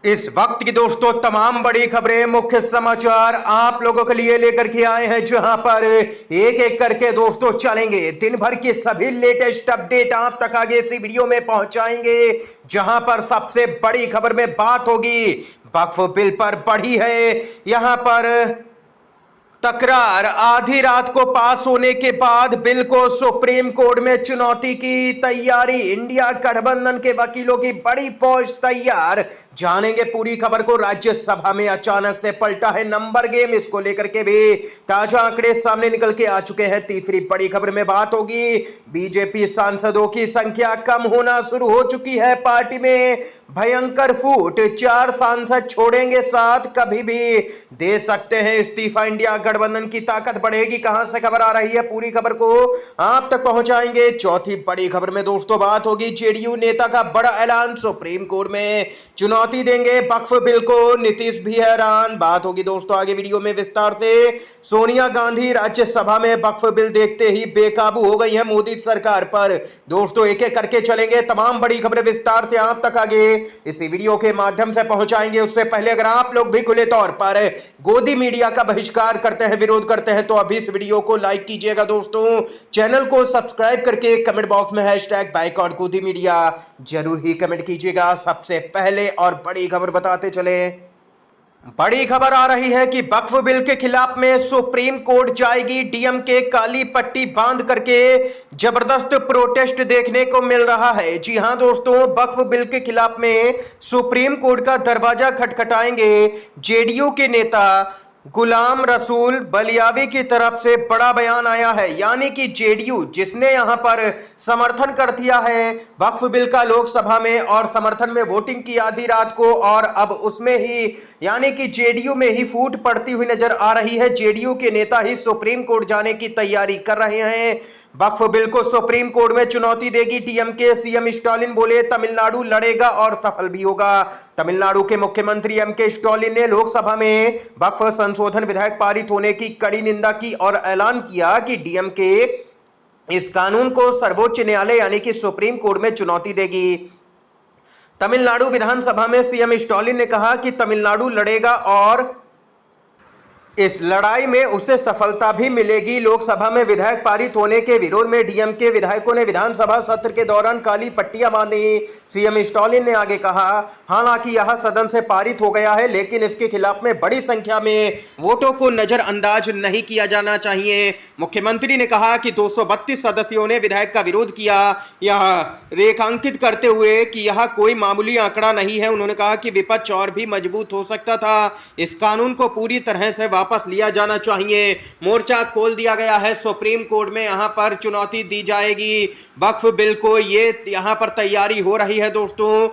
इस वक्त की दोस्तों तमाम बड़ी खबरें, मुख्य समाचार आप लोगों के लिए लेकर के आए हैं, जहां पर एक एक करके दोस्तों चलेंगे। दिन भर की सभी लेटेस्ट अपडेट आप तक आगे इसी वीडियो में पहुंचाएंगे, जहां पर सबसे बड़ी खबर में बात होगी वक्फ बिल पर। बढ़ी है यहां पर तकरार। आधी रात को पास होने के बाद बिल को सुप्रीम कोर्ट में चुनौती की तैयारी। इंडिया गठबंधन के वकीलों की बड़ी फौज तैयार। जानेंगे पूरी खबर को। राज्यसभा में अचानक से पलटा है नंबर गेम, इसको लेकर के भी ताजा आंकड़े सामने निकल के आ चुके हैं। तीसरी बड़ी खबर में बात होगी बीजेपी सांसदों की संख्या कम होना शुरू हो चुकी है। पार्टी में भयंकर फूट, 4 सांसद छोड़ेंगे साथ, कभी भी दे सकते हैं इस्तीफा। इंडिया गठबंधन की ताकत बढ़ेगी, कहां से खबर आ रही है पूरी खबर को आप तक पहुंचाएंगे। चौथी बड़ी खबर में दोस्तों बात होगी जेडीयू नेता का बड़ा ऐलान, सुप्रीम कोर्ट में चुनौती देंगे वक्फ बिल को, नीतीश भी हैरान। बात होगी दोस्तों आगे वीडियो में विस्तार से। सोनिया गांधी राज्यसभा में वक्फ बिल देखते ही बेकाबू हो गई है मोदी सरकार पर। दोस्तों एक एक करके चलेंगे, तमाम बड़ी खबरें विस्तार से आप तक आगे इसी वीडियो के माध्यम से पहुंचाएंगे। उससे पहले अगर आप लोग भी खुले तौर पर गोदी मीडिया का बहिष्कार करते हैं, विरोध करते हैं, तो अभी इस वीडियो को लाइक कीजिएगा दोस्तों। चैनल को सब्सक्राइब करके कमेंट बॉक्स में #बाइकआउट गोदी मीडिया जरूर ही कमेंट कीजिएगा। सबसे पहले और बड़ी खबर बताते चले। बड़ी खबर आ रही है कि वक्फ बिल के खिलाफ में सुप्रीम कोर्ट जाएगी डीएमके। काली पट्टी बांध करके जबरदस्त प्रोटेस्ट देखने को मिल रहा है। जी हां दोस्तों, वक्फ बिल के खिलाफ में सुप्रीम कोर्ट का दरवाजा खटखटाएंगे जेडीयू के नेता गुलाम रसूल बलियावी की तरफ से बड़ा बयान आया है। यानी कि जेडीयू जिसने यहां पर समर्थन कर दिया है वक्फ बिल का लोकसभा में और समर्थन में वोटिंग की आधी रात को, और अब उसमें ही यानी कि जेडीयू में ही फूट पड़ती हुई नजर आ रही है। जेडीयू के नेता ही सुप्रीम कोर्ट जाने की तैयारी कर रहे हैं। वक्फ बिल को सुप्रीम कोर्ट में चुनौती देगी टीएमके। सीएम स्टालिन बोले तमिलनाडु लड़ेगा और सफल भी होगा। तमिलनाडु के मुख्यमंत्री एमके स्टालिन ने लोकसभा में वक्फ संशोधन विधेयक पारित होने की कड़ी निंदा की और ऐलान किया कि डीएमके इस कानून को सर्वोच्च न्यायालय यानी कि सुप्रीम कोर्ट में चुनौती देगी। तमिलनाडु विधानसभा में सीएम स्टालिन ने कहा कि तमिलनाडु लड़ेगा और इस लड़ाई में उसे सफलता भी मिलेगी। लोकसभा में विधेयक पारित होने के विरोध में डीएमके विधायकों ने विधानसभा सत्र के दौरान काली पट्टियां बांधी। सीएम स्टालिन ने आगे कहा, हालांकि यह सदन से पारित हो गया है, लेकिन इसके खिलाफ में बड़ी संख्या में वोटों को नजरअंदाज नहीं किया जाना चाहिए। मुख्यमंत्री ने कहा कि 232 सदस्यों ने विधेयक का विरोध किया, यह रेखांकित करते हुए कि यह कोई मामूली आंकड़ा नहीं है। उन्होंने कहा कि विपक्ष और भी मजबूत हो सकता था, इस कानून को पूरी तरह से वापस लिया जाना चाहिए। मोर्चा खोल दिया गया है सुप्रीम कोर्ट में, यहां पर चुनौती दी जाएगी वक्फ बिल को। ये यहां पर तैयारी हो रही है दोस्तों।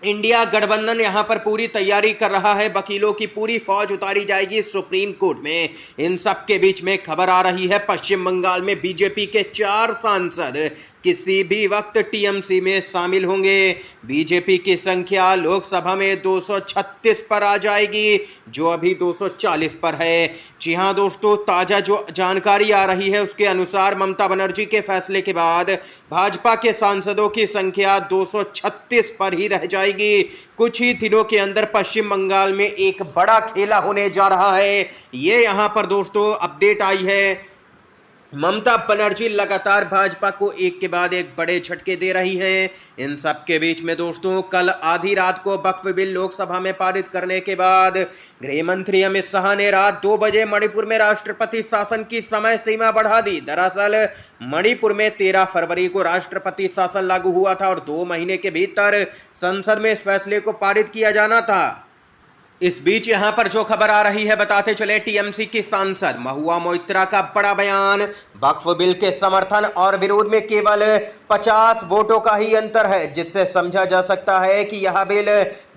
इंडिया गठबंधन यहां पर पूरी तैयारी कर रहा है, वकीलों की पूरी फौज उतारी जाएगी सुप्रीम कोर्ट में। इन सब के बीच में खबर आ रही है पश्चिम बंगाल में बीजेपी के 4 सांसद किसी भी वक्त टीएमसी में शामिल होंगे। बीजेपी की संख्या लोकसभा में 236 पर आ जाएगी, जो अभी 240 पर है। जी हां दोस्तों, ताजा जो जानकारी आ रही है उसके अनुसार ममता बनर्जी के फैसले के बाद भाजपा के सांसदों की संख्या 236 पर ही रह जाएगी। कुछ ही दिनों के अंदर पश्चिम बंगाल में एक बड़ा खेला होने जा रहा है। ये यहां पर दोस्तों अपडेट आई है। ममता बनर्जी लगातार भाजपा को एक के बाद एक बड़े झटके दे रही हैं। इन सब के बीच में दोस्तों कल आधी रात को वक्फ बिल लोकसभा में पारित करने के बाद गृह मंत्री अमित शाह ने रात 2 बजे मणिपुर में राष्ट्रपति शासन की समय सीमा बढ़ा दी। दरअसल मणिपुर में 13 फरवरी को राष्ट्रपति शासन लागू हुआ था और 2 महीने के भीतर संसद में इस फैसले को पारित किया जाना था। इस बीच यहां पर जो खबर आ रही है बताते चले। टीएमसी की सांसद महुआ मोइत्रा का बड़ा बयान, वक्फ बिल के समर्थन और विरोध में केवल 50 वोटों का ही अंतर है, जिससे समझा जा सकता है कि यह बिल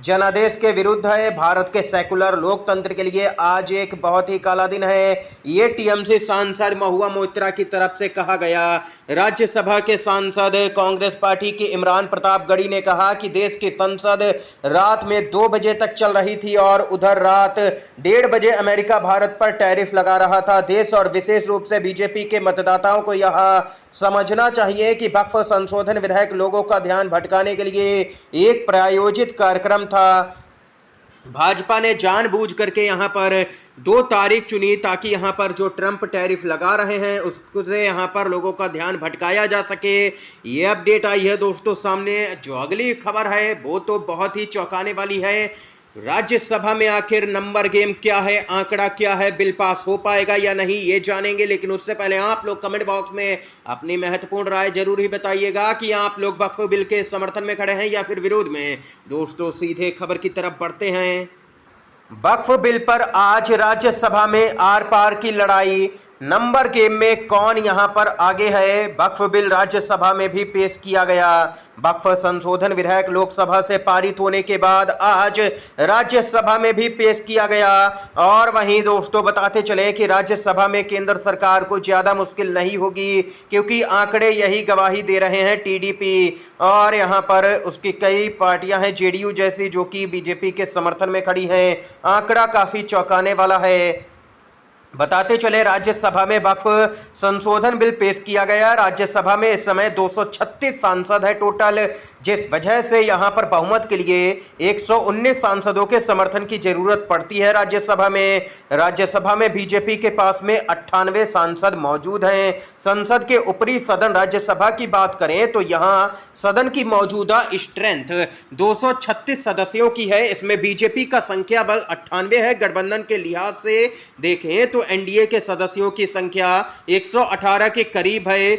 जनादेश के विरुद्ध है। भारत के सेकुलर लोकतंत्र के लिए आज एक बहुत ही काला दिन है, ये टीएमसी सांसद महुआ मोइत्रा की तरफ से कहा गया। राज्यसभा के सांसद कांग्रेस पार्टी के इमरान प्रताप गढ़ी ने कहा कि देश की संसद रात में 2 बजे तक चल रही थी और उधर रात 1:30 बजे अमेरिका भारत पर टैरिफ लगा रहा था। देश और विशेष रूप से बीजेपी के मतदाताओं को यह समझना चाहिए कि वक्फ संशोधन विधेयक लोगों का ध्यान भटकाने के लिए एक प्रायोजित कार्यक्रम था। भाजपा ने जानबूझ करके यहाँ पर 2 तारीख चुनी ताकि यहाँ पर जो ट्रंप टैरिफ लगा रहे हैं उससे यहाँ पर लोगों का ध्यान भटकाया जा सके। ये अपडेट आई है दोस्तों सामने। जो अगली खबर है वो तो बहुत ही चौंकाने वाली है। राज्यसभा में आखिर नंबर गेम क्या है, आंकड़ा क्या है, बिल पास हो पाएगा या नहीं, ये जानेंगे। लेकिन उससे पहले आप लोग कमेंट बॉक्स में अपनी महत्वपूर्ण राय जरूर ही बताइएगा कि आप लोग वक्फ बिल के समर्थन में खड़े हैं या फिर विरोध में। दोस्तों सीधे खबर की तरफ बढ़ते हैं। वक्फ बिल पर आज राज्यसभा में आर पार की लड़ाई। नंबर गेम में कौन यहां पर आगे है। वक्फ बिल राज्यसभा में भी पेश किया गया। वक्फ संशोधन विधेयक लोकसभा से पारित होने के बाद आज राज्यसभा में भी पेश किया गया। और वहीं दोस्तों बताते चले कि राज्यसभा में केंद्र सरकार को ज़्यादा मुश्किल नहीं होगी, क्योंकि आंकड़े यही गवाही दे रहे हैं। टीडीपी और यहाँ पर उसकी कई पार्टियां हैं, जेडीयू जैसी, जो कि बीजेपी के समर्थन में खड़ी हैं। आंकड़ा काफ़ी चौंकाने वाला है। बताते चले राज्यसभा में वक्फ संशोधन बिल पेश किया गया। राज्यसभा में इस समय 236 सांसद है टोटल, जिस वजह से यहां पर बहुमत के लिए 119 सांसदों के समर्थन की जरूरत पड़ती है। राज्यसभा में बीजेपी के पास में 98 सांसद मौजूद हैं। संसद के ऊपरी सदन राज्यसभा की बात करें तो यहां सदन की मौजूदा स्ट्रेंथ 236 सदस्यों की है। इसमें बीजेपी का संख्या बल 98 है। गठबंधन के लिहाज से देखें तो एनडीए के सदस्यों की संख्या 118 के करीब है,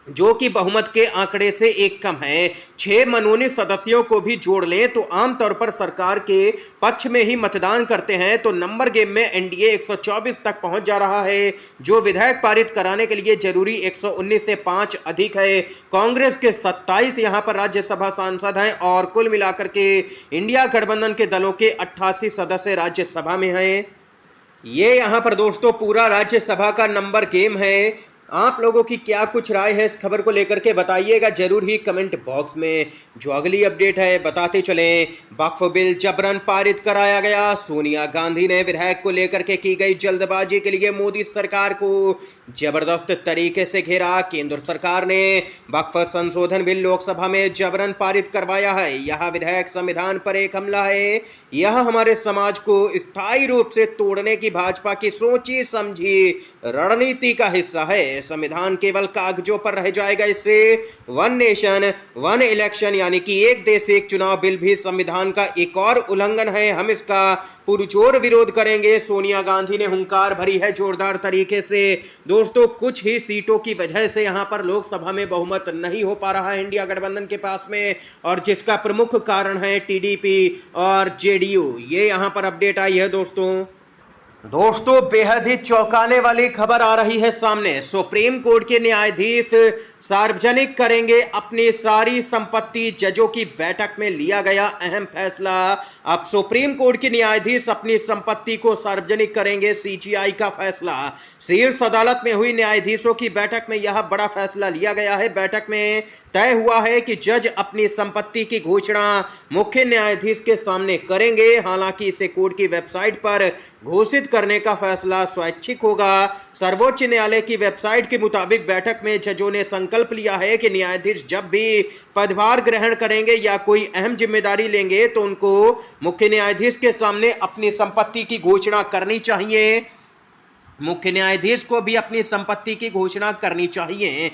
जो कि बहुमत के आंकड़े से एक कम है। 6 मनोनीत सदस्यों को भी जोड़ लें तो आमतौर पर सरकार के पक्ष में ही मतदान करते हैं। तो नंबर गेम में एनडीए 124 तक पहुंच जा रहा है, जो विधेयक पारित कराने के लिए जरूरी 119 से 5 अधिक है। कांग्रेस के 27 यहां पर राज्यसभा सांसद हैं और कुल मिलाकर के इंडिया गठबंधन के दलों के 88 सदस्य राज्यसभा में हैं। ये यहाँ पर दोस्तों पूरा राज्यसभा का नंबर गेम है। आप लोगों की क्या कुछ राय है इस खबर को लेकर के बताइएगा जरूर ही कमेंट बॉक्स में। जो अगली अपडेट है बताते चलें। वक्फ बिल जबरन पारित कराया गया। सोनिया गांधी ने विधेयक को लेकर के की गई जल्दबाजी के लिए मोदी सरकार को जबरदस्त तरीके से घेरा। केंद्र सरकार ने वक्फ संशोधन बिल लोकसभा में जबरन पारित करवाया है। यह विधेयक संविधान पर एक हमला है। यह हमारे समाज को स्थायी रूप से तोड़ने की भाजपा की सोची समझी रणनीति का हिस्सा है। संविधान केवल कागजों पर रह जाएगा। इससे वन नेशन वन इलेक्शन यानी कि एक देश एक चुनाव बिल भी संविधान का एक और उल्लंघन है। हम इसका पुरजोर विरोध करेंगे। सोनिया गांधी ने हुंकार भरी है जोरदार तरीके से। दोस्तों कुछ ही सीटों की वजह से यहां पर लोकसभा में बहुमत नहीं हो पा रहा है इंडिया गठबंधन के पास में, और जिसका प्रमुख कारण है टीडीपी और जेडीयू। ये यहां पर अपडेट आई है दोस्तों बेहद ही चौंकाने वाली खबर आ रही है सामने। सुप्रीम कोर्ट के न्यायाधीश सार्वजनिक करेंगे अपनी सारी संपत्ति। जजों की बैठक में लिया गया अहम फैसला। अब सुप्रीम कोर्ट के न्यायाधीश अपनी संपत्ति को सार्वजनिक करेंगे। सीजीआई का फैसला। शीर्ष अदालत में हुई न्यायाधीशों की बैठक में यह बड़ा फैसला लिया गया है। बैठक में तय हुआ है कि जज अपनी संपत्ति की घोषणा मुख्य न्यायाधीश के सामने करेंगे। हालांकि इसे कोर्ट की वेबसाइट पर घोषित करने का फैसला स्वैच्छिक होगा। सर्वोच्च न्यायालय की वेबसाइट के मुताबिक बैठक में जजों ने संकल्प लिया है कि न्यायाधीश जब भी पदभार ग्रहण करेंगे या कोई अहम जिम्मेदारी लेंगे तो उनको मुख्य न्यायाधीश के सामने अपनी संपत्ति की घोषणा करनी चाहिए। मुख्य न्यायाधीश को भी अपनी संपत्ति की घोषणा करनी चाहिए।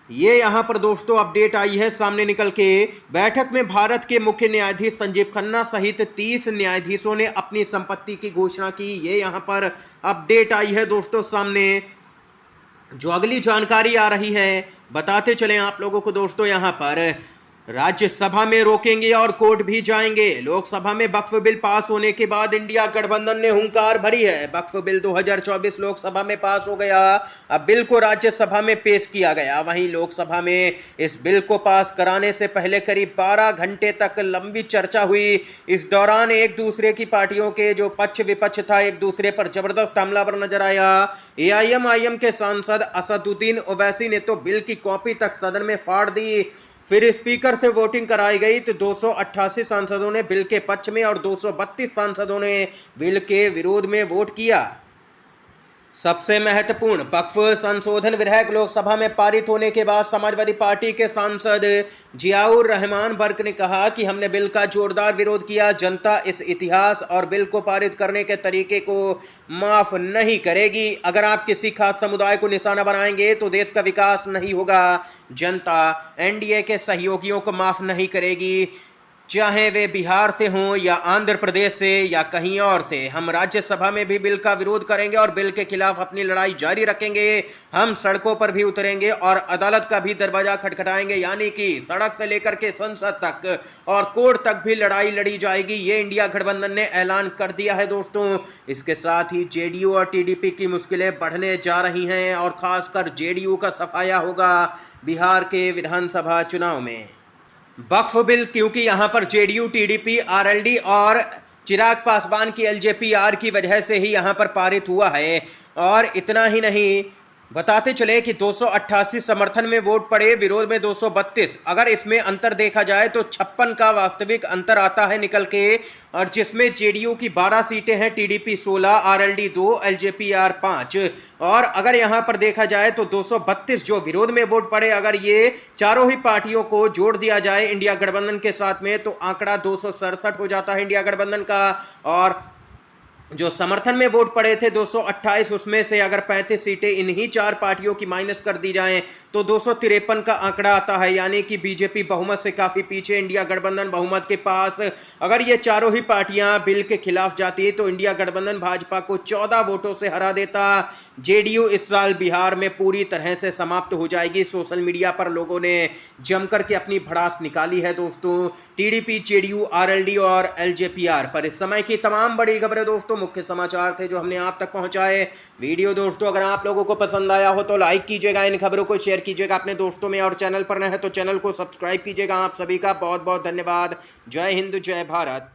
ये यहाँ पर दोस्तों अपडेट आई है सामने निकल के। बैठक में भारत के मुख्य न्यायाधीश संजीव खन्ना सहित 30 न्यायाधीशों ने अपनी संपत्ति की घोषणा की। ये यहाँ पर अपडेट आई है दोस्तों सामने। जो अगली जानकारी आ रही है बताते चलें आप लोगों को दोस्तों। यहाँ पर राज्यसभा में रोकेंगे और कोर्ट भी जाएंगे। लोकसभा में वक्फ बिल पास होने के बाद इंडिया गठबंधन ने हुंकार भरी है। वक्फ बिल 2024 लोकसभा में पास हो गया। अब बिल को राज्यसभा में पेश किया गया। वहीं लोकसभा में इस बिल को पास कराने से पहले करीब 12 घंटे तक लंबी चर्चा हुई। इस दौरान एक दूसरे की पार्टियों के जो पक्ष विपक्ष था एक दूसरे पर जबरदस्त हमलावर नजर आया। एआईएमआईएम के सांसद असदुद्दीन ओवैसी ने तो बिल की कॉपी तक सदन में फाड़ दी। फिर स्पीकर से वोटिंग कराई गई तो 288 सांसदों ने बिल के पक्ष में और 232 सांसदों ने बिल के विरोध में वोट किया। सबसे महत्वपूर्ण वक्फ संशोधन विधेयक लोकसभा में पारित होने के बाद समाजवादी पार्टी के सांसद जियाउर रहमान बर्क ने कहा कि हमने बिल का जोरदार विरोध किया। जनता इस इतिहास और बिल को पारित करने के तरीके को माफ नहीं करेगी। अगर आप किसी खास समुदाय को निशाना बनाएंगे तो देश का विकास नहीं होगा। जनता एनडीए के सहयोगियों को माफ नहीं करेगी, चाहे वे बिहार से हों या आंध्र प्रदेश से या कहीं और से। हम राज्यसभा में भी बिल का विरोध करेंगे और बिल के खिलाफ अपनी लड़ाई जारी रखेंगे। हम सड़कों पर भी उतरेंगे और अदालत का भी दरवाजा खटखटाएंगे, यानी कि सड़क से लेकर के संसद तक और कोर्ट तक भी लड़ाई लड़ी जाएगी। ये इंडिया गठबंधन ने ऐलान कर दिया है दोस्तों। इसके साथ ही जेडीयू और टीडीपी की मुश्किलें बढ़ने जा रही हैं और खासकर जेडीयू का सफाया होगा बिहार के विधानसभा चुनाव में। वक्फ बिल क्योंकि यहां पर जेडीयू, टीडीपी, आरएलडी और चिराग पासवान की एलजेपीआर की वजह से ही यहां पर पारित हुआ है। और इतना ही नहीं, बताते चले कि 288 समर्थन में वोट पड़े, विरोध में 232। अगर इसमें अंतर देखा जाए तो 56 का वास्तविक अंतर आता है निकल के, और जिसमें जेडीयू की 12 सीटें हैं, टीडीपी 16, आरएलडी 2, एलजेपीआर 5। और अगर यहां पर देखा जाए तो 232 जो विरोध में वोट पड़े, अगर ये चारों ही पार्टियों को जोड़ दिया जाए इंडिया गठबंधन के साथ में तो आंकड़ा 267 हो जाता है इंडिया गठबंधन का। और जो समर्थन में वोट पड़े थे 228, उसमें से अगर 35 सीटें इन्हीं चार पार्टियों की माइनस कर दी जाएं तो 253 का आंकड़ा आता है, यानी कि बीजेपी बहुमत से काफी पीछे, इंडिया गठबंधन बहुमत के पास। अगर ये चारों ही पार्टियां बिल के खिलाफ जाती तो इंडिया गठबंधन भाजपा को 14 वोटों से हरा देता। जेडीयू इस साल बिहार में पूरी तरह से समाप्त हो जाएगी। सोशल मीडिया पर लोगों ने जमकर के अपनी भड़ास निकाली है दोस्तों, टीडीपी, जेडीयू, आरएलडी और एलजेपीआर पर। इस समय की तमाम बड़ी खबरें दोस्तों, मुख्य समाचार थे जो हमने आप तक पहुंचाए। वीडियो दोस्तों अगर आप लोगों को पसंद आया हो तो लाइक कीजिएगा, इन खबरों को शेयर कीजिएगा अपने दोस्तों में, और चैनल पर नए हैं तो चैनल को सब्सक्राइब कीजिएगा। आप सभी का बहुत बहुत धन्यवाद। जय हिंद, जय भारत।